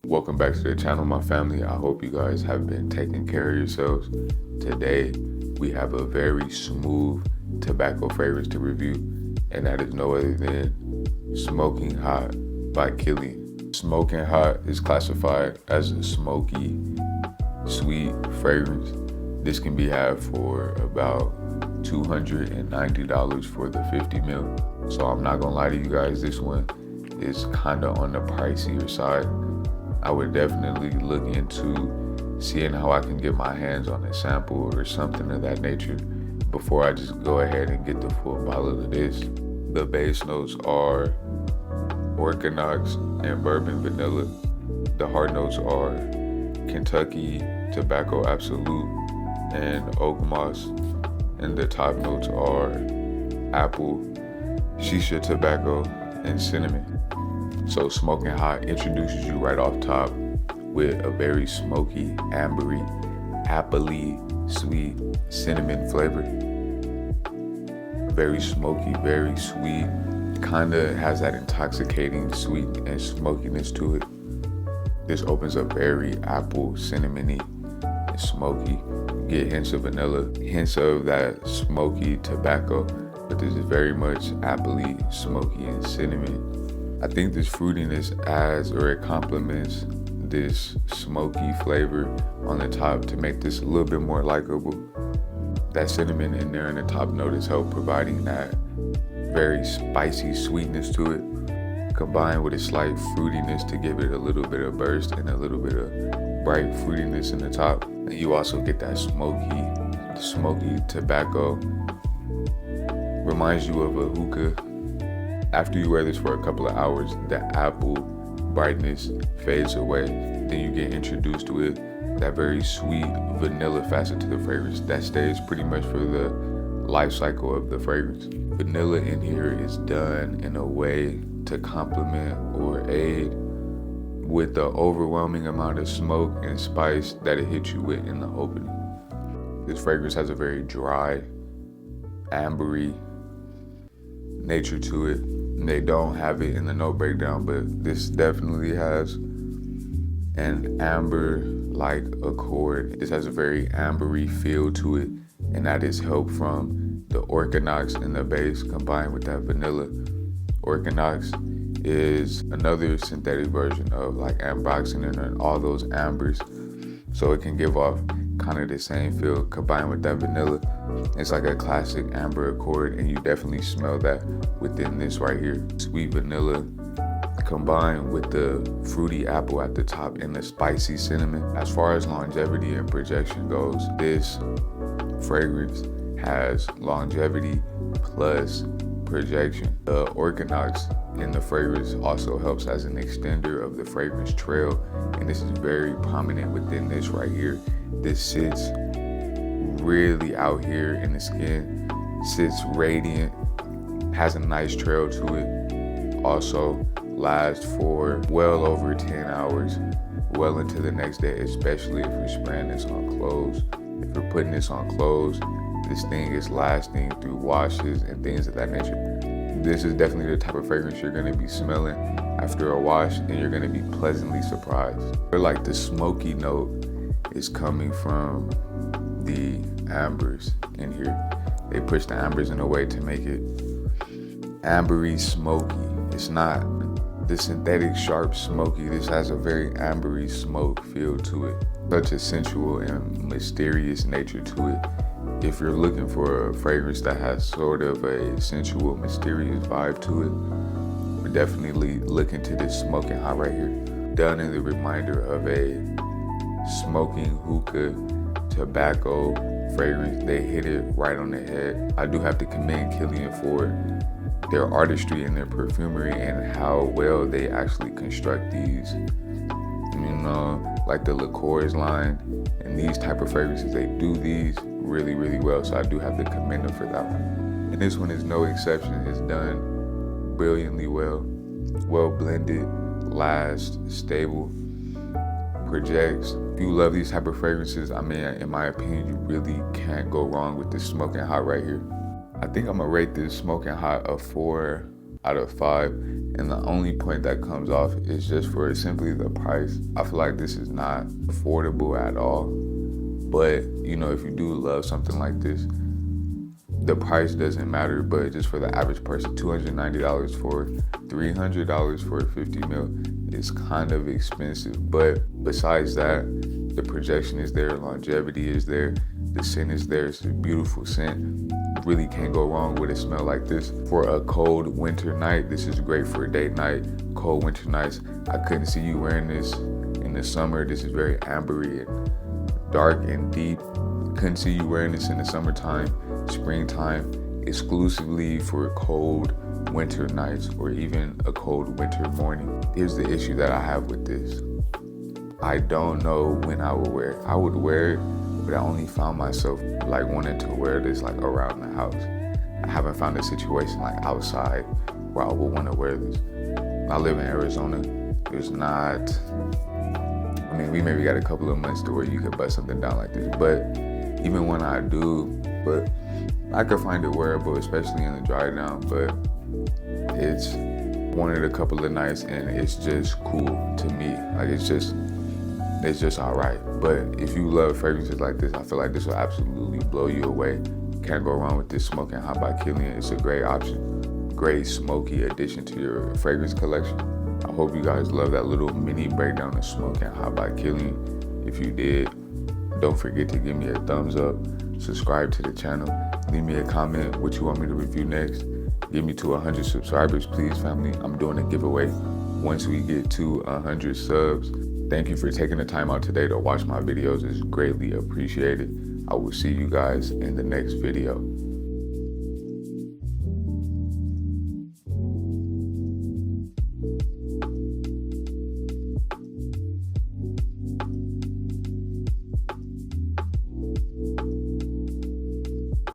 Welcome back to the channel, my family. I hope you guys have been taking care of yourselves. Today, we have a very smooth tobacco fragrance to review, and that is no other than Smoking Hot by Killian. Smoking Hot is classified as a smoky, sweet fragrance. This can be had for about $290 for the 50 mil. So I'm not gonna lie to you guys, this one is kinda on the pricier side. I would definitely look into seeing how I can get my hands on a sample or something of that nature before I just go ahead and get the full bottle of this. The base notes are Orthodox and bourbon vanilla. The hard notes are Kentucky Tobacco Absolute and Oak Moss. And the top notes are apple, shisha tobacco, and cinnamon. So Smoking Hot introduces you right off top with a very smoky, ambery, appley, sweet cinnamon flavor. Very smoky, very sweet. Kinda has that intoxicating sweet and smokiness to it. This opens up very apple, cinnamony, and smoky. You get hints of vanilla, hints of that smoky tobacco, but this is very much appley, smoky, and cinnamon. I think this fruitiness adds or it complements this smoky flavor on the top to make this a little bit more likable. That cinnamon in there in the top note has helped providing that very spicy sweetness to it, combined with a slight fruitiness to give it a little bit of burst and a little bit of bright fruitiness in the top. And you also get that smoky tobacco. Reminds you of a hookah. After you wear this for a couple of hours, the apple brightness fades away. Then you get introduced with that very sweet vanilla facet to the fragrance that stays pretty much for the life cycle of the fragrance. Vanilla in here is done in a way to complement or aid with the overwhelming amount of smoke and spice that it hits you with in the opening. This fragrance has a very dry, ambery nature to it. They don't have it in the note breakdown, but this definitely has an amber-like accord. This has a very ambery feel to it, and that is helped from the Orthodox in the base combined with that vanilla. Orthodox is another synthetic version of like ambroxan and all those ambers, so it can give off kind of the same feel combined with that vanilla. It's like a classic amber accord, and you definitely smell that within this right here. Sweet vanilla combined with the fruity apple at the top and the spicy cinnamon. As far as longevity and projection goes, this fragrance has longevity plus projection. The Orthodox in the fragrance also helps as an extender of the fragrance trail, and this is very prominent within this right here. This sits really out here in the skin, sits radiant, has a nice trail to it, also lasts for well over 10 hours, well into the next day, especially if you're spraying this on clothes. If you're putting this on clothes, this thing is lasting through washes and things of that nature. This is definitely the type of fragrance you're gonna be smelling after a wash, and you're gonna be pleasantly surprised. Or like the smoky note is coming from the ambers in here. They push the ambers in a way to make it ambery smoky. It's not the synthetic sharp smoky. This has a very ambery smoke feel to it. Such a sensual and mysterious nature to it. If you're looking for a fragrance that has sort of a sensual, mysterious vibe to it, we're definitely looking to this Smoking Hot right here. Done in the reminder of a smoking hookah tobacco fragrance. They hit it right on the head. I do have to commend Killian for their artistry and their perfumery and how well they actually construct these, you know, like the liqueurs line and these type of fragrances. They do these really, really well, so I do have to commend them for that one. And this one is no exception. It's done brilliantly well. Well blended, lasts, stable, projects. If you love these type of fragrances, I mean, in my opinion, you really can't go wrong with this Smoking Hot right here. I think I'm gonna rate this Smoking Hot a 4 out of 5. And the only point that comes off is just for simply the price. I feel like this is not affordable at all. But, you know, if you do love something like this, the price doesn't matter. But just for the average person, $290 for $300 for a 50 mil is kind of expensive. But besides that, the projection is there, longevity is there, the scent is there. It's a beautiful scent. Really can't go wrong with a smell like this. For a cold winter night, this is great for a date night. Cold winter nights, I couldn't see you wearing this in the summer. This is very ambery and dark and deep. Couldn't see you wearing this in the summertime, springtime, exclusively for cold winter nights or even a cold winter morning. Here's the issue that I have with this. I don't know when I will wear it. I would wear it, but I only found myself like wanting to wear this like around the house. I haven't found a situation like outside where I would want to wear this. I live in Arizona. There's not, I mean, we maybe got a couple of months to where you could bust something down like this, but even when I do, but I could find it wearable, especially in the dry down, but it's worn it a couple of nights and it's just cool to me. Like it's just all right. But if you love fragrances like this, I feel like this will absolutely blow you away. Can't go wrong with this Smoking Hot by Killian. It's a great option, great smoky addition to your fragrance collection. I hope you guys love that little mini breakdown of Smoking Hot by Killian. If you did, don't forget to give me a thumbs up, subscribe to the channel, leave me a comment what you want me to review next. Get me to 100 subscribers, please, family. I'm doing a giveaway once we get to 100 subs. Thank you for taking the time out today to watch my videos. It's greatly appreciated. I will see you guys in the next video.